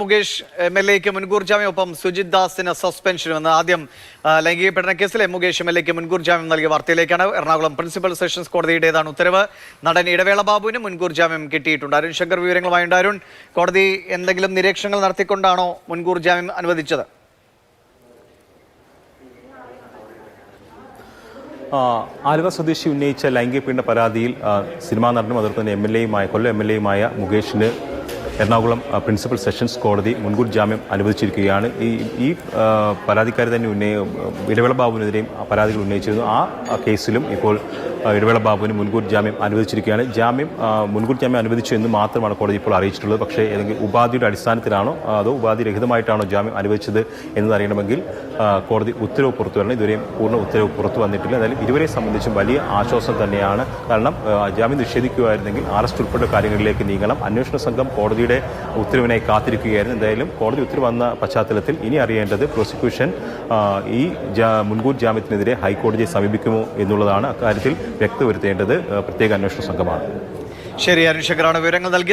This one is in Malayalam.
മുകേഷ് എം.എൽ.എക്ക് മുൻകൂർ ജാമ്യം ഒപ്പം സുജിത് ദാസിന് സസ്പെൻഷനുമെന്ന് ആദ്യം ലൈംഗിക പീഡന കേസിലെ മുകേഷ് എം.എൽ.എക്ക് മുൻകൂർ ജാമ്യം നൽകിയ വാർത്തയിലേക്കാണ്. എറണാകുളം പ്രിൻസിപ്പൽ സെഷൻസ് കോടതിയുടേതാണ് ഉത്തരവ്. നടൻ ഇടവേള ബാബുവിന് മുൻകൂർ ജാമ്യം കിട്ടിയിട്ടുണ്ട്. അരുൺ ശങ്കർ വിവരങ്ങളുമായുണ്ട്. അരുൺ, കോടതി എന്തെങ്കിലും നിരീക്ഷണങ്ങൾ നടത്തിക്കൊണ്ടാണോ മുൻകൂർ ജാമ്യം അനുവദിച്ചത്? ആലുവ സ്വദേശി ഉന്നയിച്ച ലൈംഗിക പീഡന പരാതിയിൽ സിനിമാ നടനും അതുപോലെ തന്നെ കൊല്ലം എം എൽ എയുമായ മുകേഷിന് എറണാകുളം പ്രിൻസിപ്പൽ സെഷൻസ് കോടതി മുൻകൂർ ജാമ്യം അനുവദിച്ചിരിക്കുകയാണ്. ഈ പരാതിക്കാർ തന്നെ ഇടവേള ബാബുവിനെതിരെയും പരാതികൾ ഉന്നയിച്ചിരുന്നു. ആ കേസിലും ഇപ്പോൾ ഇടവേള ബാബുവിന് മുൻകൂർ ജാമ്യം അനുവദിച്ചിരിക്കുകയാണ്. മുൻകൂർ ജാമ്യം അനുവദിച്ചു എന്ന് മാത്രമാണ് കോടതി ഇപ്പോൾ അറിയിച്ചിട്ടുള്ളത്. പക്ഷേ ഏതെങ്കിലും ഉപാധിയുടെ അടിസ്ഥാനത്തിലാണോ അതോ ഉപാധിരഹിതമായിട്ടാണോ ജാമ്യം അനുവദിച്ചത് എന്നതറിയണമെങ്കിൽ കോടതി ഉത്തരവ് പുറത്തു വരണം. ഇതുവരെയും പൂർണ്ണ ഉത്തരവ് പുറത്തു വന്നിട്ടില്ല. എന്തായാലും ഇരുവരെ സംബന്ധിച്ചും വലിയ ആശ്വാസം തന്നെയാണ്. കാരണം ജാമ്യം നിഷേധിക്കുകയായിരുന്നെങ്കിൽ അറസ്റ്റ് ഉൾപ്പെടെ കാര്യങ്ങളിലേക്ക് നീങ്ങണം. അന്വേഷണ സംഘം കോടതിയുടെ ഉത്തരവിനായി കാത്തിരിക്കുകയായിരുന്നു. എന്തായാലും കോടതി ഉത്തരവ് വന്ന പശ്ചാത്തലത്തിൽ ഇനി അറിയേണ്ടത് പ്രോസിക്യൂഷൻ ഈ മുൻകൂർ ജാമ്യത്തിനെതിരെ ഹൈക്കോടതിയെ സമീപിക്കുമോ എന്നുള്ളതാണ്. അക്കാര്യത്തിൽ വ്യക്തത വരുത്തേണ്ടത് പ്രത്യേക അന്വേഷണ സംഘമാണ്. ശരി, അരുൺ ശങ്കറാണ് വിവരങ്ങൾ നൽകിയത്.